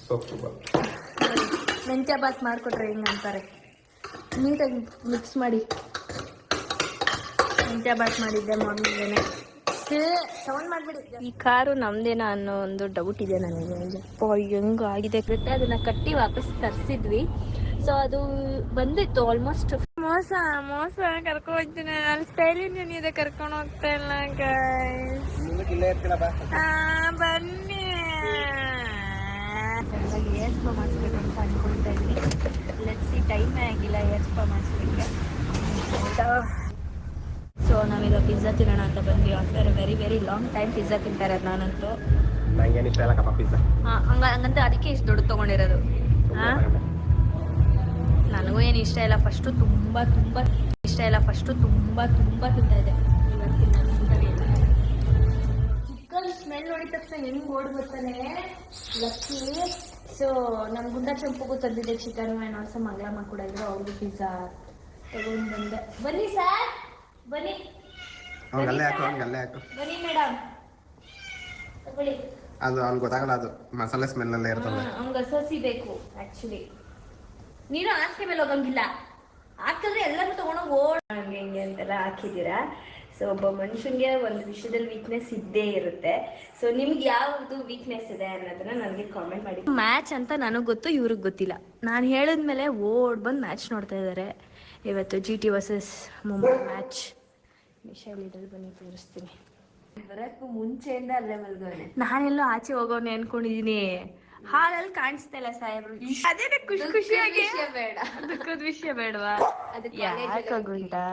ಸೊಪ್ಪು ಬಾತ್, ಮೆಂತ್ಯ ಬಾತ್ ಮಾಡಿಕೊಟ್ರೆ ಹೆಂಗೆ ಅಂತಾರೆ. ನೀಟಾಗಿ ಮಿಕ್ಸ್ ಮಾಡಿ ಮೆಂತ್ಯ ಬಾತ್ ಮಾಡಿದ್ದೆ ಮಾರ್ನಿಂಗೇನೆ. ಸೌಂಡ್ ಮಾಡಿಬಿಡಿ. ಈ ಕಾರು ನಮ್ದೇನಾ ಅನ್ನೋ ಒಂದು ಡೌಟ್ ಇದೆ ನನಗೆ. ಯಪ್ಪ ಹೆಂಗಾಗಿದೆ ಗೊತ್ತಾ, ಅದನ್ನ ಕಟ್ಟಿ ವಾಪಸ್ ತರಿಸಿದ್ವಿ. ಸೊ ಅದು ಬಂದಿತ್ತು ಆಲ್ಮೋಸ್ಟ್. ಮೋಸ ಮೋಸ ಕರ್ಕೊಂಡು ಹೋಗ್ತೀನಿ. ಅಲ್ಲಿ ಸ್ಟೈಲಿಂಗ್ ಏನಿದೆ ಕರ್ಕೊಂಡು ಹೋಗ್ತಾ ಇಲ್ಲ ಗೈಸ್. ಬನ್ನಿ ಏರ್ ಸ್ಪಾ ಮಾಡಿಸ್ಬೇಕು ಅಂತ ಅನ್ಕೊಳ್ತಾ ಇದ್ದೀನಿ. ಲೆಟ್ಸಿ ಟೈಮೇ ಆಗಿಲ್ಲ ಏರ್ ಸ್ಪಾ ಮಾಡಿಸ್ಲಿಕ್ಕೆ. ಸೊ ನಾವೀಗ ಪಿಜ್ಜಾ ತಿನ್ನೋಣ ಅಂತ ಬಂದ್ವಿ. After very very long time pizza ತಿಂತಾರೆ ನಾನಂತೂ. ಹಂಗಂತ ಅದಕ್ಕೆ ಇಷ್ಟು ದೊಡ್ಡ ತೊಗೊಂಡಿರೋದು. ನನಗೂ ಏನು ಇಷ್ಟ ಇಲ್ಲ. ಫಸ್ಟು ತುಂಬ ಇಷ್ಟ ಇಲ್ಲ. ತುಂಬ ತಿಂತಾ ಇದೆ. ಚಿಕನ್ ಸ್ಮೆಲ್ ನೋಡಿದ ತಕ್ಷಣ ಹೆಂಗೆ ಓಡ್ ಬರ್ತಾನೆ ಲಕ್ಕಿ. ಸೊ ನಮ್ಮ ಗುಂಡ ಚಂಪುಗೂ ತಂದಿದ್ದೆ ಚಿಕನ್. ಆ್ಯಂಡ್ ಆಲ್ಸೋ ಮಂಗಳಮ್ಮ ಕೂಡ ಇದ್ರು. ಅವ್ರಿಗೂ ಪಿಜ್ಜಾ ತಗೊಂಡು ಬಂದೆ. ಬನ್ನಿ ಸರ್, ಬನ್ನಿ ಬನ್ನಿ ಮೇಡಮ್ ತಗೊಳ್ಳಿ. ಅದು ಅವ್ನಿಗೆ ಗೊತ್ತಾಗಲ್ಲ, ಅದು ಮಸಾಲೆ ಸ್ಮೆಲ್ ಅಲ್ಲೇ ಇರ್ತದೆ. ಅವ್ನಿಗೆ ಹಸಿ ಬೇಕು ಆಕ್ಚುಲಿ. ನೀನು ಹಾಸಿಗೆ ಮೇಲೆ ಹೋಗಂಗಿಲ್ಲ, ಹಾಕಿದ್ರೆ ಎಲ್ಲರೂ ತಗೊಂಡೋಗಿ ಓಡ್ ಹಂಗೆ ಹಿಂಗೆ ಅಂತೆಲ್ಲ ಹಾಕಿದ್ದೀರಾ. ಸೊ ಒಬ್ಬ ಮನುಷ್ಯನಿಗೆ ಒಂದು ವಿಷಯದಲ್ಲಿ ವೀಕ್ನೆಸ್ ಇದ್ದೇ ಇರುತ್ತೆ. ಸೊ ನಿಮ್ಗೆ ಯಾವುದು ವೀಕ್ನೆಸ್ ಇದೆ ಅನ್ನೋದನ್ನ ನನಗೆ ಕಾಮೆಂಟ್ ಮಾಡಿ. ಮ್ಯಾಚ್ ಅಂತ ನನಗೆ ಗೊತ್ತು, ಇವ್ರಿಗೆ ಗೊತ್ತಿಲ್ಲ. ನಾನು ಹೇಳಿದ್ಮೇಲೆ ಓಡ್ ಬಂದು ಮ್ಯಾಚ್ ನೋಡ್ತಾ ಇದ್ದಾರೆ. ಇವತ್ತು GT ವರ್ಸಸ್ ಮುಂಬೈ ಮ್ಯಾಚ್. ವಿಷಯ ಇದ್ರಲ್ಲಿ ಬನ್ನಿ ತೋರಿಸ್ತೀನಿ. ಬರಕ್ಕೂ ಮುಂಚೆಯಿಂದ ಅಲ್ಲೇ ಮಲ್ಗೋನೆ. ನಾನೆಲ್ಲೋ ಆಚೆ ಹೋಗೋನೆ ಅನ್ಕೊಂಡಿದೀನಿ. ಹಾಲಲ್ಲಿ ಕಾಣಿಸ್ತಾ ಇಲ್ಲ ಸಾಹೇಬ್ರು. ಅದೇ ಖುಷಿಯಾಗಿ ಬೇಡ, ದುಃಖದ ವಿಷಯ ಬೇಡವಾ? ಅದಕ್ಕೆ ಯಾಕಾಗುಂಟಾ